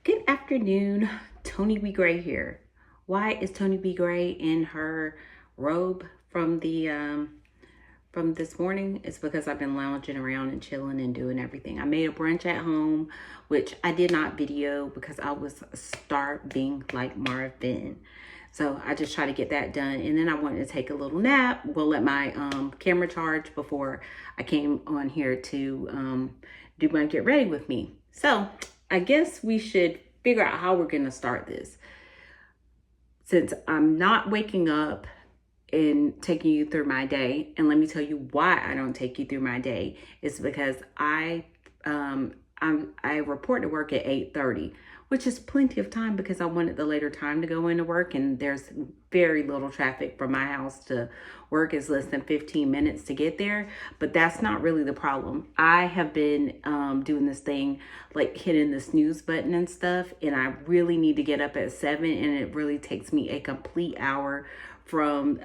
Good afternoon, Tony B. Gray here. Why is Tony B. Gray in her robe from this morning? It's because I've been lounging around and chilling and doing everything. I made a brunch at home, which I did not video because I was starving like Marvin. So I just try to get that done. And then I wanted to take a little nap. We'll let my camera charge before I came on here to do my get ready with me. So I guess we should figure out how we're going to start this. Since I'm not waking up and taking you through my day, and let me tell you why I don't take you through my day, is because I report to work at 8:30, which is plenty of time because I wanted the later time to go into work, and there's very little traffic from my house to work. Is less than 15 minutes to get there, but that's not really the problem. I have been doing this thing like hitting the snooze button and stuff, and I really need to get up at 7, and it really takes me a complete hour from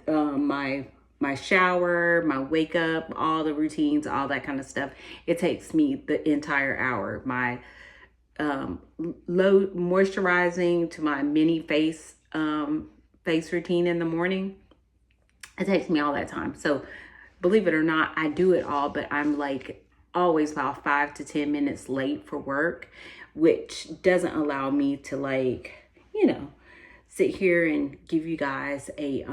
my shower, my wake up, all the routines, all that kind of stuff. It takes me the entire hour. My low moisturizing to my mini face routine in the morning, it takes me all that time. So believe it or not, I do it all, but I'm like always about 5 to 10 minutes late for work, which doesn't allow me to, like, you know, sit here and give you guys a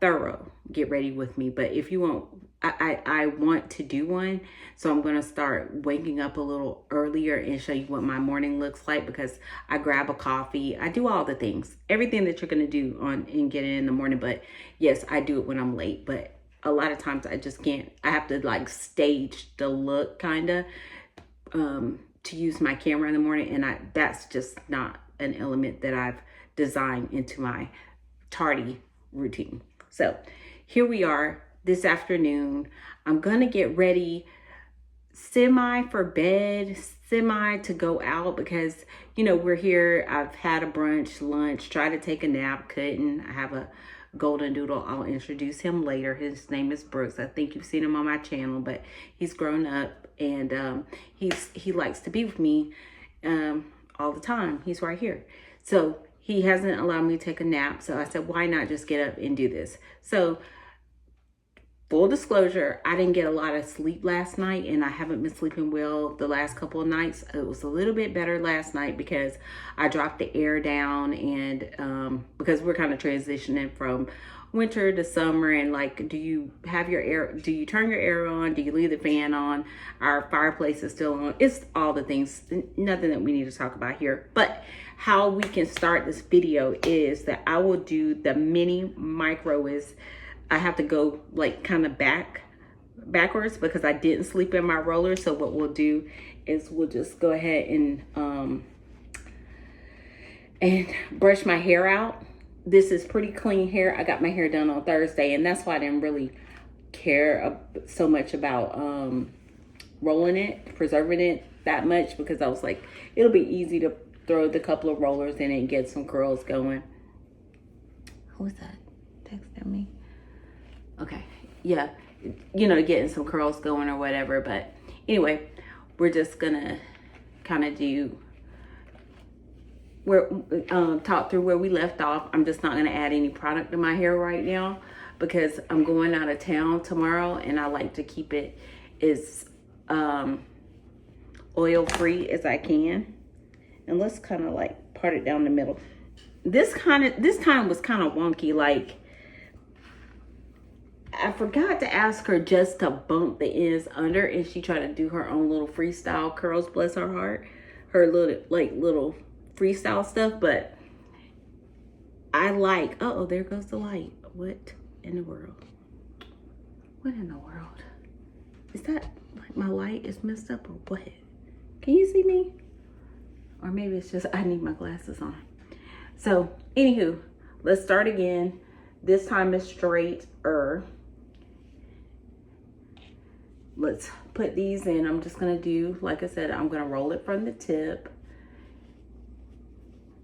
thorough get ready with me. But if you want, I want to do one, so I'm going to start waking up a little earlier and show you what my morning looks like, because I grab a coffee, I do all the things, everything that you're going to do and get it in the morning. But yes, I do it when I'm late, but a lot of times I just can't. I have to like stage the look kind of to use my camera in the morning, and that's just not an element that I've designed into my tardy routine. So here we are this afternoon. I'm gonna get ready semi for bed, semi to go out, because you know we're here. I've had a brunch, lunch, try to take a nap, couldn't. I have a golden doodle. I'll introduce him later. His name is Brooks. I think you've seen him on my channel, but he's grown up, and he likes to be with me all the time. He's right here. So he hasn't allowed me to take a nap. So I said, why not just get up and do this? So full disclosure, I didn't get a lot of sleep last night, and I haven't been sleeping well the last couple of nights. It was a little bit better last night because I dropped the air down, and because we're kind of transitioning from winter to summer, and like, do you have your air, do you turn your air on, do you leave the fan on, our fireplace is still on, it's all the things, nothing that we need to talk about here. But how we can start this video is that I will do the mini micro. Is I have to go like kind of backwards because I didn't sleep in my roller. So what we'll do is we'll just go ahead and brush my hair out. This is pretty clean hair. I got my hair done on Thursday, and that's why I didn't really care so much about rolling it, preserving it that much, because I was like, it'll be easy to throw the couple of rollers in and get some curls going. Who was that texting me? Okay, yeah, you know, getting some curls going or whatever. But anyway, we're just gonna kind of do talk through where we left off. I'm just not gonna add any product to my hair right now because I'm going out of town tomorrow, and I like to keep it as oil free as I can. And let's kind of like part it down the middle. This time was kind of wonky. Like, I forgot to ask her just to bump the ends under, and she tried to do her own little freestyle curls, bless her heart, her little freestyle stuff. But I like, uh-oh, there goes the light. What in the world? What in the world? Is that like my light is messed up or what? Can you see me? Or maybe it's just I need my glasses on. So anywho, let's start again. This time is straighter. Let's put these in. I'm just gonna do, like I said, I'm gonna roll it from the tip.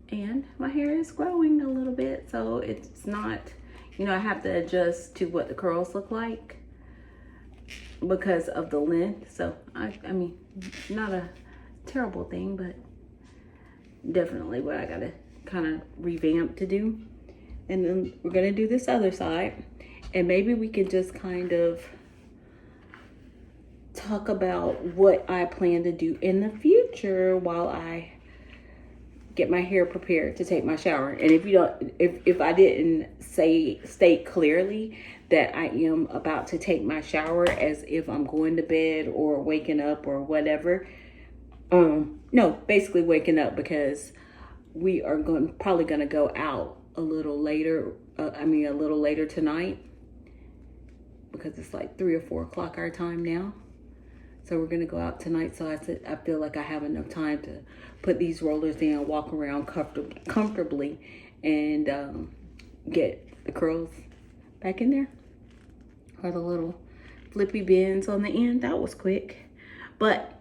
And my hair is growing a little bit, so it's not, you know, I have to adjust to what the curls look like because of the length. So I mean, not terrible thing, but definitely what I gotta kind of revamp to do. And then we're gonna do this other side, and maybe we can just kind of talk about what I plan to do in the future while I get my hair prepared to take my shower. And if I didn't state clearly that I am about to take my shower as if I'm going to bed or waking up or whatever, no, basically waking up, because we are probably gonna go out a little later. A little later tonight, because it's like 3 or 4 o'clock our time now. So we're gonna go out tonight. So I feel like I have enough time to put these rollers in, walk around comfortably, and get the curls back in there, or the little flippy bends on the end. That was quick. But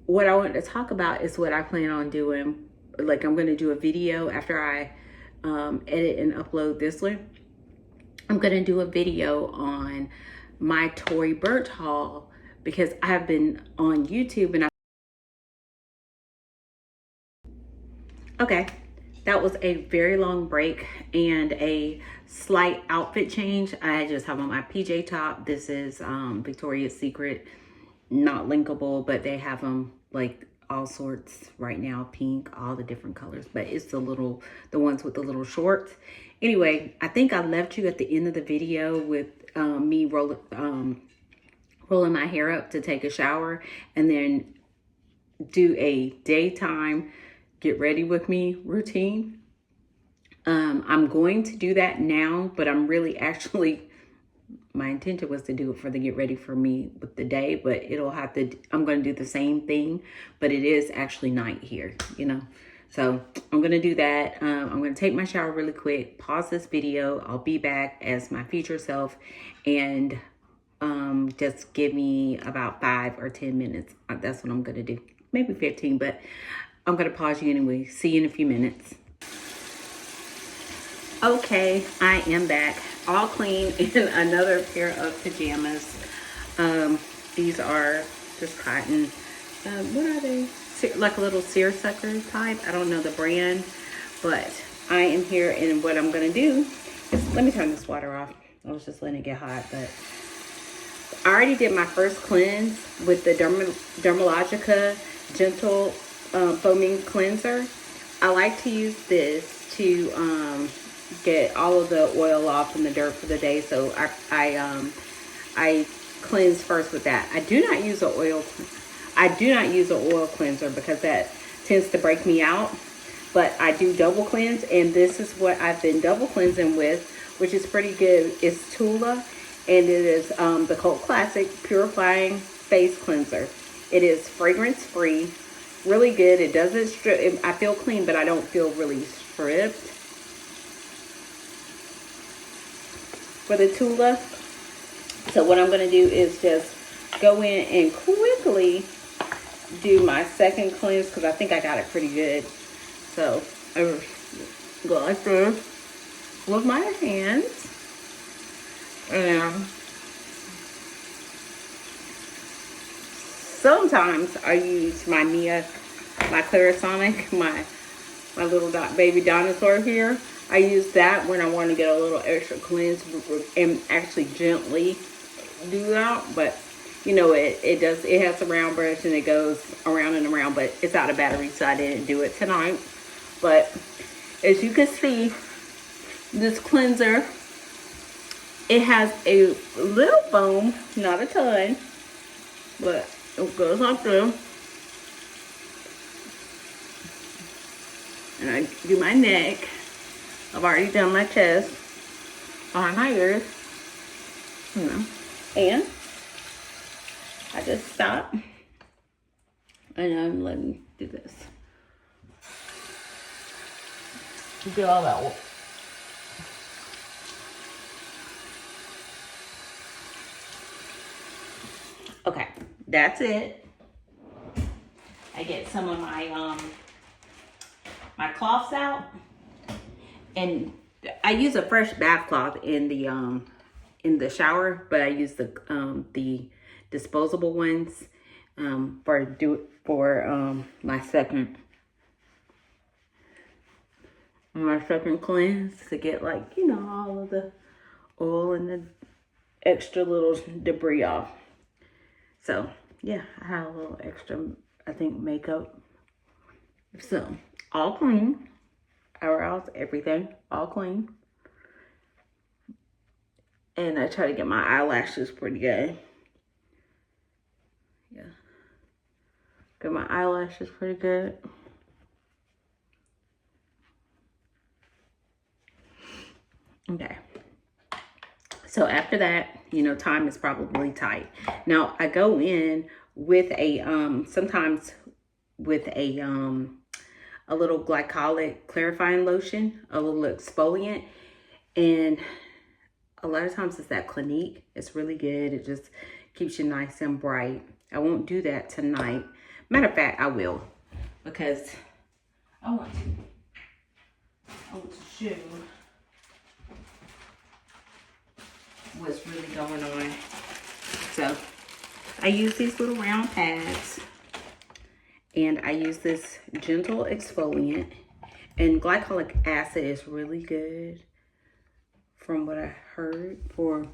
what I wanted to talk about is what I plan on doing. Like, I'm gonna do a video after I edit and upload this one. I'm gonna do a video on my Tory Burch haul, because I've been on YouTube and okay, that was a very long break and a slight outfit change. I just have on my PJ top. This is Victoria's Secret, not linkable, but they have them like all sorts right now, pink, all the different colors, but it's the ones with the little shorts. Anyway, I think I left you at the end of the video with me rolling my hair up to take a shower, and then do a daytime get ready with me routine. I'm going to do that now, but I'm really my intention was to do it for the get ready for me with the day, but I'm going to do the same thing, but it is actually night here, you know. So I'm going to do that. I'm going to take my shower really quick, pause this video. I'll be back as my future self, and just give me about 5 or 10 minutes. That's what I'm going to do. Maybe 15, but I'm going to pause you anyway. See you in a few minutes. Okay, I am back, all clean, in another pair of pajamas. These are just cotton. What are they? Like a little seersucker type. I don't know the brand, but I am here, and what I'm going to do is, let me turn this water off. I was just letting it get hot, but I already did my first cleanse with the Dermatologica Gentle Foaming Cleanser. I like to use this to get all of the oil off and the dirt for the day. So I cleanse first with that. I do not use an oil cleanser because that tends to break me out. But I do double cleanse, and this is what I've been double cleansing with, which is pretty good. It's Tula, and it is the cult classic purifying face cleanser. It is fragrance free, really good. It doesn't strip. I feel clean, but I don't feel really stripped for the Tula. So what I'm going to do is just go in and quickly do my second cleanse, because I think I got it pretty good. So I go like this with my hands, and sometimes I use my Clarisonic, my little baby dinosaur here. I use that when I want to get a little extra cleanse and actually gently do that. But you know, it has a round brush and it goes around and around, but it's out of battery, so I didn't do it tonight. But as you can see, this cleanser, it has a little foam, not a ton, but it goes on through. And I do my neck. I've already done my chest on my ears, you know, and I just stop, and I'm letting do this. Do all that work. Okay, that's it. I get some of my my cloths out, and I use a fresh bath cloth in the shower, but I use the disposable ones for for my second cleanse to get, like, you know, all of the oil and the extra little debris off. So yeah, I have a little extra, I think, makeup. So all clean, eyebrows, everything all clean. And I try to get my eyelashes pretty good. Yeah, get my eyelashes pretty good. Okay. So after that, you know, time is probably tight. Now I go in with a sometimes with a little glycolic clarifying lotion, a little exfoliant, and a lot of times it's that Clinique. It's really good. It just keeps you nice and bright. I won't do that tonight. Matter of fact, I will, because I want to show you what's really going on. So I use these little round pads, and I use this gentle exfoliant, and glycolic acid is really good from what I heard for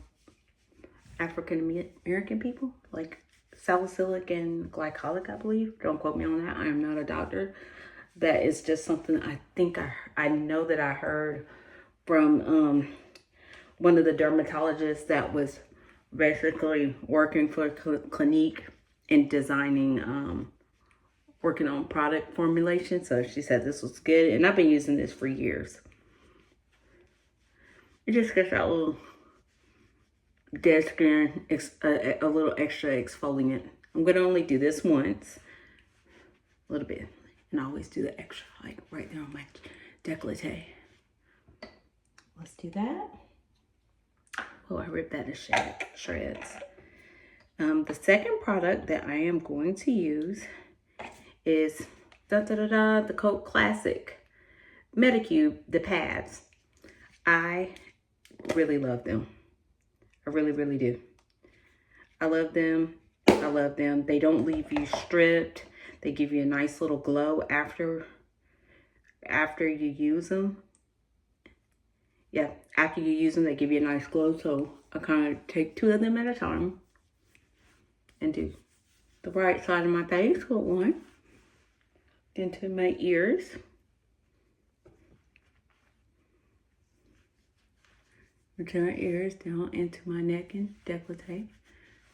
African American people, like salicylic and glycolic, I believe. Don't quote me on that. I am not a doctor. That is just something I know that I heard from one of the dermatologists that was basically working for Clinique and designing, working on product formulation. So she said this was good, and I've been using this for years. It just gets that little dead skin, a little extra exfoliant. I'm gonna only do this once, a little bit, and I always do the extra, like right there on my décolleté. Let's do that. Oh, I ripped that to shreds. The second product that I am going to use is the Cult Classic Medicube, the pads. I really love them. I really, really do. I love them. I love them. They don't leave you stripped. They give you a nice little glow after you use them. Yeah, after you use them, they give you a nice glow. So I kind of take 2 of them at a time and do the right side of my face with one, into my ears, into my ears, down into my neck and décolleté.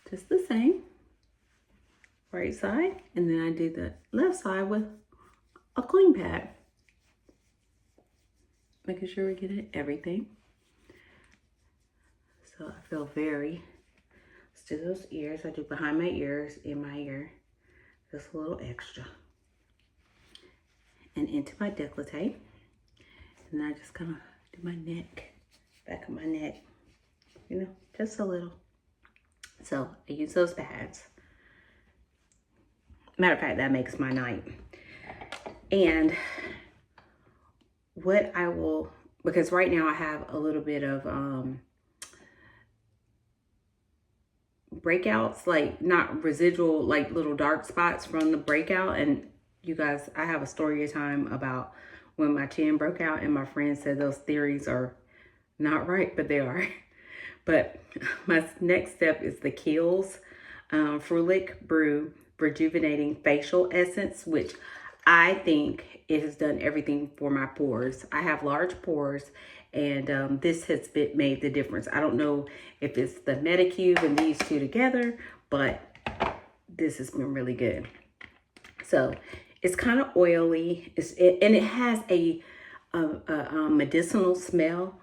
Just the same. Right side, and then I do the left side with a clean pad. Making sure we get everything. So I feel very, let's do those ears. I do behind my ears, in my ear, just a little extra. And into my décolleté. And then I just kind of do my neck, back of my neck, you know, just a little. So I use those pads. Matter of fact, that makes my night. And what I will, because right now I have a little bit of breakouts, like not residual, like little dark spots from the breakout. And you guys, I have a story time about when my chin broke out, and my friend said those theories are not right, but they are. But my next step is the Kiehl's Frulic Brew Rejuvenating Facial Essence, which I think it has done everything for my pores. I have large pores, and this has made the difference. I don't know if it's the Medicube and these two together, but this has been really good. So it's kind of oily, and it has a medicinal smell.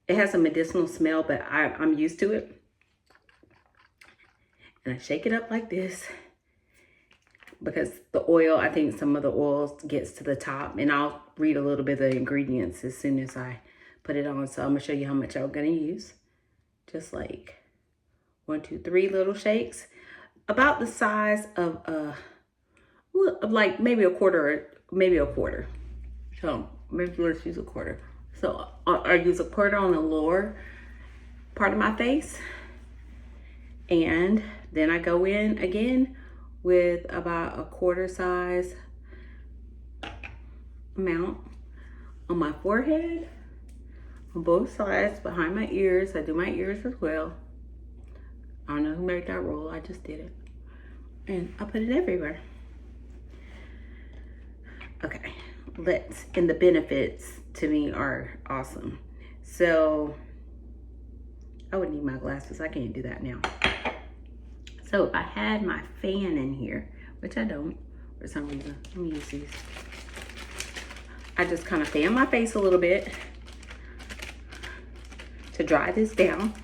It has a medicinal smell, but I'm used to it. And I shake it up like this, because the oil, I think some of the oil gets to the top, and I'll read a little bit of the ingredients as soon as I put it on. So I'm gonna show you how much I'm gonna use. Just like 1, 2, 3 little shakes, about the size of like maybe a quarter. So maybe let's use a quarter. So I use a quarter on the lower part of my face, and then I go in again with about a quarter size amount on my forehead, on both sides, behind my ears. I do my ears as well. I don't know who made that rule, I just did it. And I put it everywhere. Okay, and the benefits to me are awesome. So, I would need my glasses, I can't do that now. So if I had my fan in here, which I don't for some reason, let me use these. I just kind of fan my face a little bit to dry this down.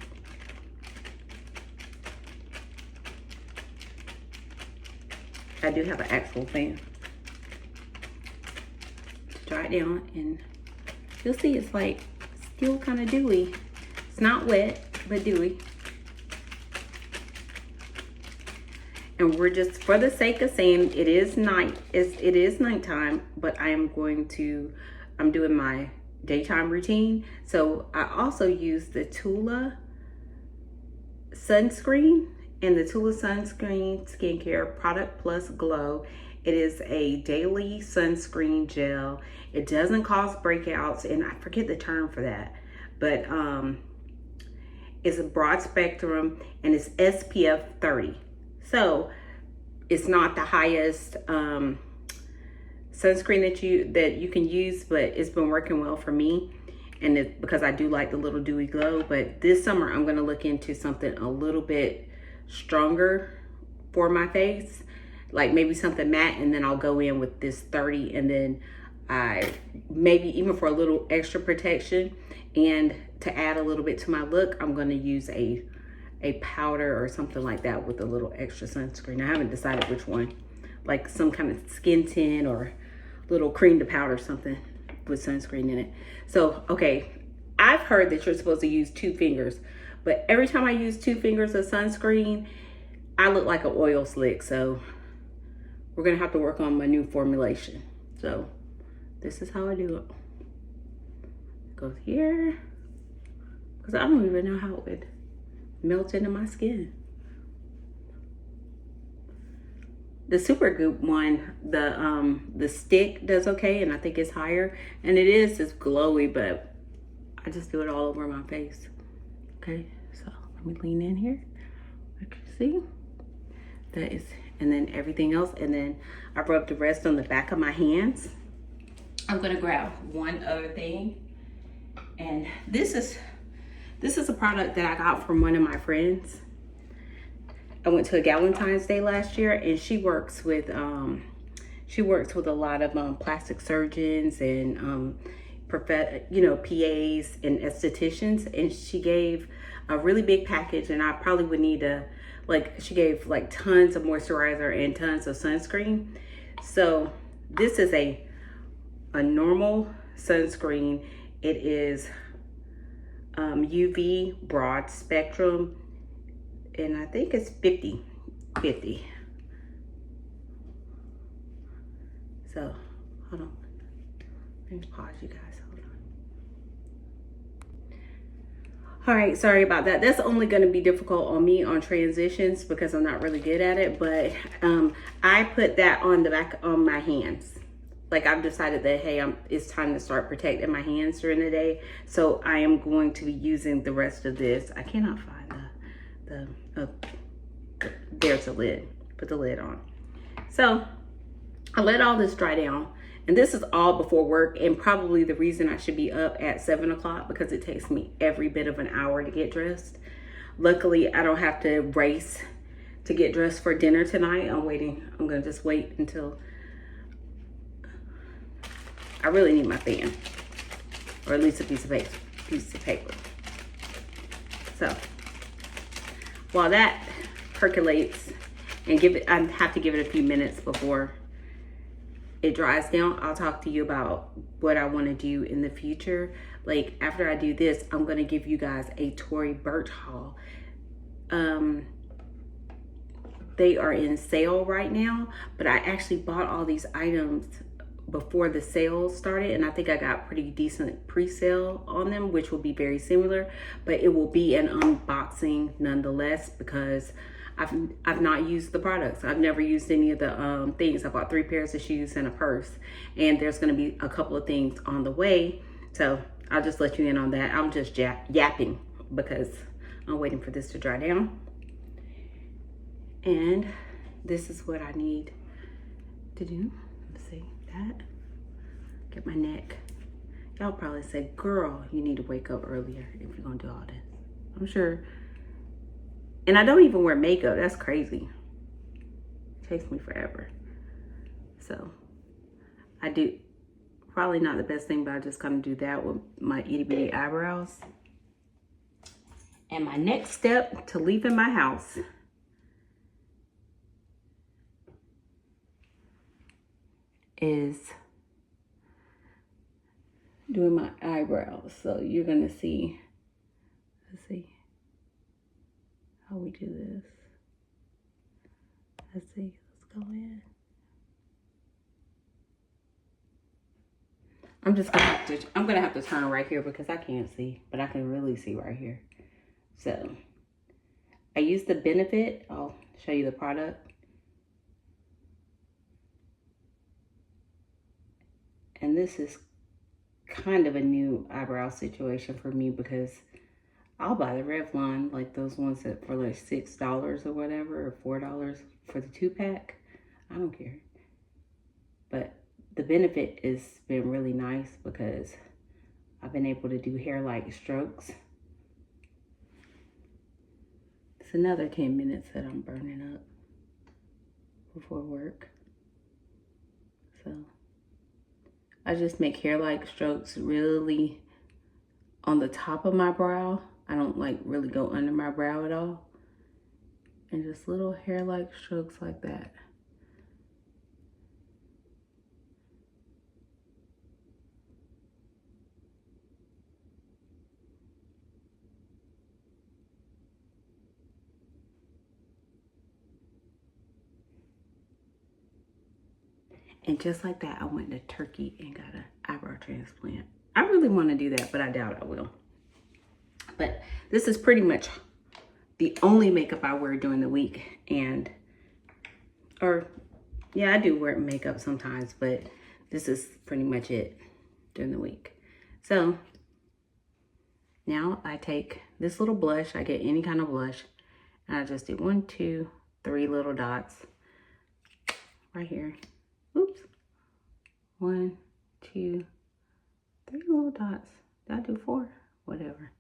I do have an actual fan to dry it down, and you'll see it's like still kind of dewy. It's not wet, but dewy. And we're just, for the sake of saying it is nighttime, but I'm doing my daytime routine. So I also use the Tula sunscreen and the Tula sunscreen skincare product plus glow. It is a daily sunscreen gel. It doesn't cause breakouts, and I forget the term for that, but it's a broad spectrum and it's SPF 30. So it's not the highest sunscreen that you can use, but it's been working well for me, and it's because I do like the little dewy glow. But this summer I'm going to look into something a little bit stronger for my face, like maybe something matte, and then I'll go in with this 30, and then I maybe even for a little extra protection and to add a little bit to my look, I'm going to use a powder or something like that with a little extra sunscreen. I haven't decided which one, like some kind of skin tint or little cream to powder, something with sunscreen in it. So, okay, I've heard that you're supposed to use 2 fingers, but every time I use 2 fingers of sunscreen, I look like an oil slick. So we're gonna have to work on my new formulation. So this is how I do it. It goes here, because I don't even know how it would melt into my skin. The Super Goop one, the stick does okay, and I think it's higher, and it's glowy, but I just do it all over my face. Okay, so let me lean in here. You can see that is, and then everything else, and then I rub the rest on the back of my hands. I'm gonna grab one other thing, and this is a product that I got from one of my friends. I went to a Valentine's Day last year, and she works with a lot of plastic surgeons and PAs and estheticians, and she gave a really big package, and I probably would need she gave like tons of moisturizer and tons of sunscreen. So this is a normal sunscreen. It is UV broad spectrum, and I think it's 50. So hold on, let me pause you guys. Hold on. All right, sorry about that. That's only going to be difficult on me on transitions because I'm not really good at it, but I put that on the back on my hands. Like, I've decided that, hey, it's time to start protecting my hands during the day. So I am going to be using the rest of this. I cannot find there's a lid. Put the lid on. So I let all this dry down. And this is all before work, and probably the reason I should be up at 7 o'clock, because it takes me every bit of an hour to get dressed. Luckily, I don't have to race to get dressed for dinner tonight. I'm going to just wait until I really need my fan, or at least a piece of paper. So while that percolates, and I have to give it a few minutes before it dries down, I'll talk to you about what I want to do in the future. Like, after I do this, I'm going to give you guys a Tory Burch haul. They are in sale right now, but I actually bought all these items before the sale started, and I think I got pretty decent pre-sale on them, which will be very similar, but it will be an unboxing nonetheless, because I've not used the products. I've never used any of the things. I bought 3 pairs of shoes and a purse, and there's going to be a couple of things on the way. So I'll just let you in on that. I'm just yapping because I'm waiting for this to dry down. And this is what I need to do. Let's see that. Get my neck. Y'all probably say, girl, you need to wake up earlier if you're gonna do all this. I'm sure. And I don't even wear makeup. That's crazy. It takes me forever. So I do, probably not the best thing, but I just kind of do that with my itty bitty eyebrows. And my next step to leaving my house is doing my eyebrows. So you're gonna see, let's see how we do this. Let's see, let's go in. I'm gonna have to turn right here because I can't see, but I can really see right here. So I use the Benefit. I'll show you the product. And this is kind of a new eyebrow situation for me because I'll buy the Revlon, like those ones that for like $6 or whatever, or $4 for the 2-pack. I don't care. But the Benefit has been really nice because I've been able to do hair-like strokes. It's another 10 minutes that I'm burning up before work. So I just make hair-like strokes really on the top of my brow. I don't like really go under my brow at all. And just little hair-like strokes like that. And just like that, I went to Turkey and got an eyebrow transplant. I really want to do that, but I doubt I will. But this is pretty much the only makeup I wear during the week. Yeah, I do wear makeup sometimes, but this is pretty much it during the week. So now I take this little blush. I get any kind of blush. And I just do 1, 2, 3 little dots right here. Oops. 1, 2, 3 little dots. Did I do 4? Whatever.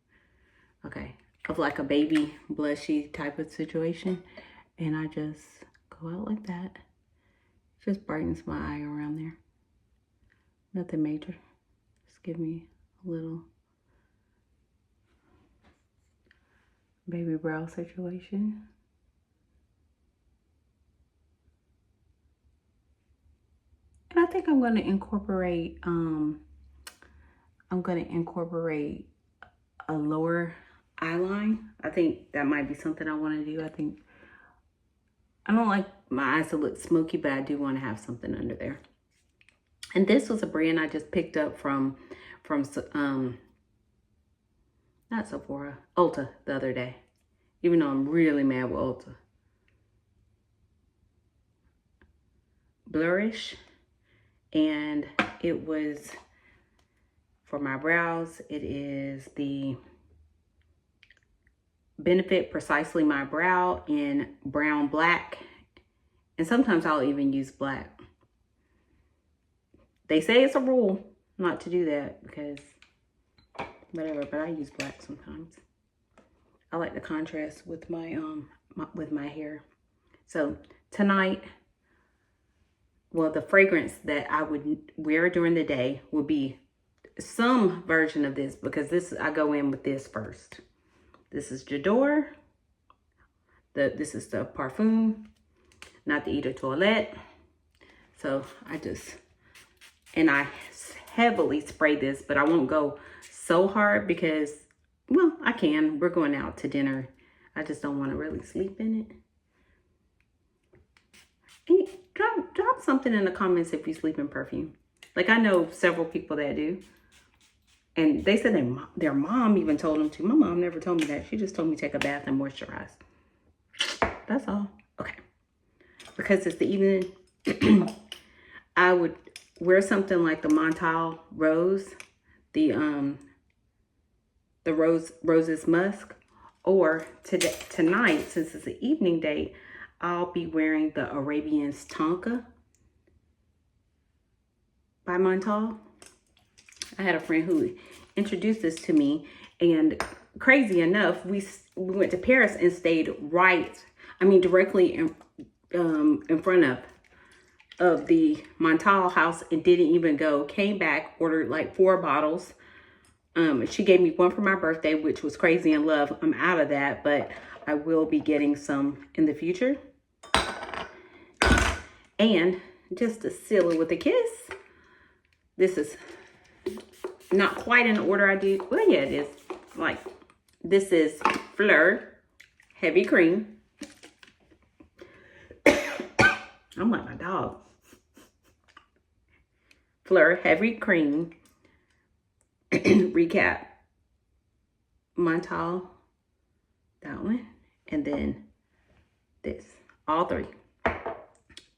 Okay. Of like a baby blushy type of situation. And I just go out like that. Just brightens my eye around there. Nothing major. Just give me a little baby brow situation. And I think I'm going to incorporate a lower eye line. I think that might be something I want to do. I don't like my eyes to look smoky, but I do want to have something under there. And this was a brand I just picked up from not Sephora, Ulta the other day. Even though I'm really mad with Ulta. Blurish. And it was for my brows. It is the Benefit Precisely My Brow in brown black. And sometimes I'll even use black. They say it's a rule not to do that because whatever, but I use black sometimes. I like the contrast with my with my hair. So tonight, well, the fragrance that I would wear during the day will be some version of this because I go in with this first. This is J'adore. This is the Parfum, not the Eau de Toilette. So I heavily spray this, but I won't go so hard because, well, I can. We're going out to dinner. I just don't want to really sleep in it. And drop something in the comments if you sleep in perfume. Like, I know several people that do. And they said their mom even told them to. My mom never told me that. She just told me take a bath and moisturize. But That's all. Okay. Because it's the evening, I would wear something like the Montal Rose, the Roses Musk, or tonight, since it's an evening date, I'll be wearing the Arabian's Tonka by Montal. I had a friend who introduced this to me, and crazy enough, we went to Paris and stayed directly in front of the Montal house and didn't even go. Came back, ordered like 4 bottles. She gave me one for my birthday, which was crazy in love. I'm out of that, but I will be getting some in the future. And just to seal it with a kiss, this is not quite in the order I did. Well, yeah, it is. Like, this is Fleur Heavy Cream. I'm like my dog. Fleur Heavy Cream. Recap. Montal. That one. And then this. All 3.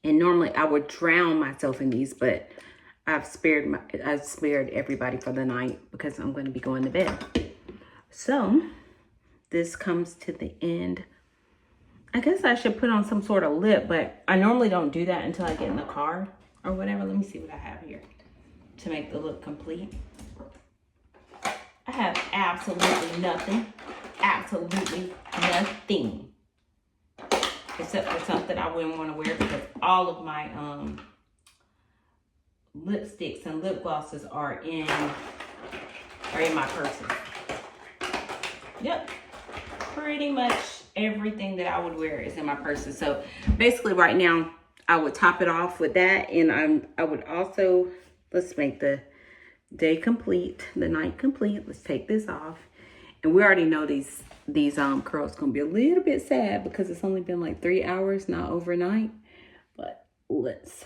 And normally I would drown myself in these, but I've spared everybody for the night because I'm going to be going to bed. So this comes to the end. I guess I should put on some sort of lip, but I normally don't do that until I get in the car or whatever. Let me see what I have here to make the look complete. I have absolutely nothing. Absolutely nothing. Except for something I wouldn't want to wear because all of my lipsticks and lip glosses are in my purses. Yep. Pretty much everything that I would wear is in my purses. So basically right now I would top it off with that, and I would also, let's make the day complete, the night complete. Let's take this off. And we already know these curls gonna be a little bit sad because it's only been like 3 hours, not overnight. But let's,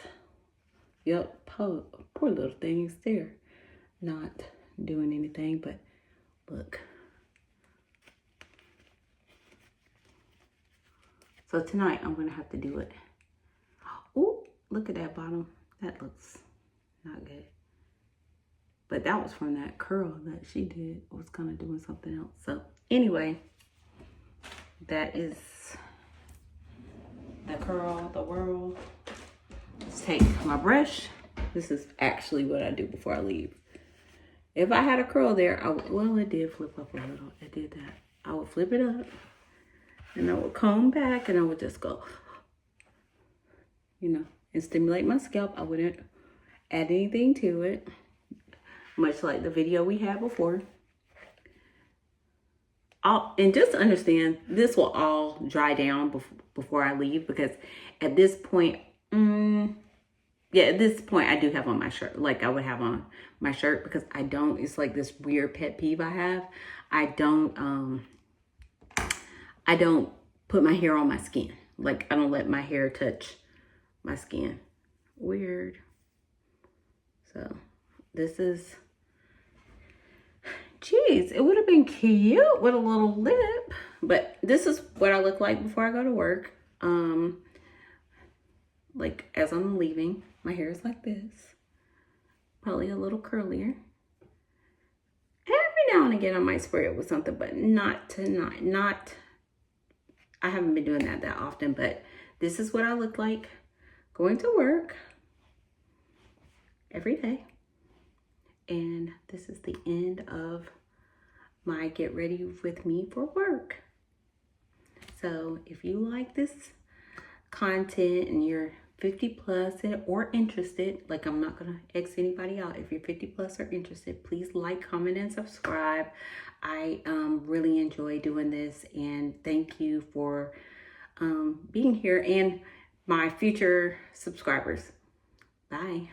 yep, poor little things there, not doing anything. But look. So tonight I'm gonna have to do it. Oh, look at that bottom. That looks not good. But that was from that curl that she did. I was kind of doing something else. So anyway, that is the curl, the whirl. Let's take my brush. This is actually what I do before I leave. If I had a curl there, well, it did flip up a little. It did that. I would flip it up and I would comb back and I would just go, and stimulate my scalp. I wouldn't add anything to it. Much like the video we had before. And just understand, this will all dry down before I leave, because at this point, at this point I do have on my shirt. Like I would have on my shirt because it's like this weird pet peeve I have. I don't put my hair on my skin. Like I don't let my hair touch my skin. Weird. So this is, geez, it would have been cute with a little lip, but this is what I look like before I go to work. Like as I'm leaving, my hair is like this, probably a little curlier. Every now and again I might spray it with something, but not tonight. I haven't been doing that often, but this is what I look like going to work every day. And this is the end of my get ready with me for work. So if you like this content and you're 50 plus or interested, like I'm not gonna X anybody out. If you're 50 plus or interested, please like, comment, and subscribe. I really enjoy doing this, and thank you for being here and my future subscribers. Bye.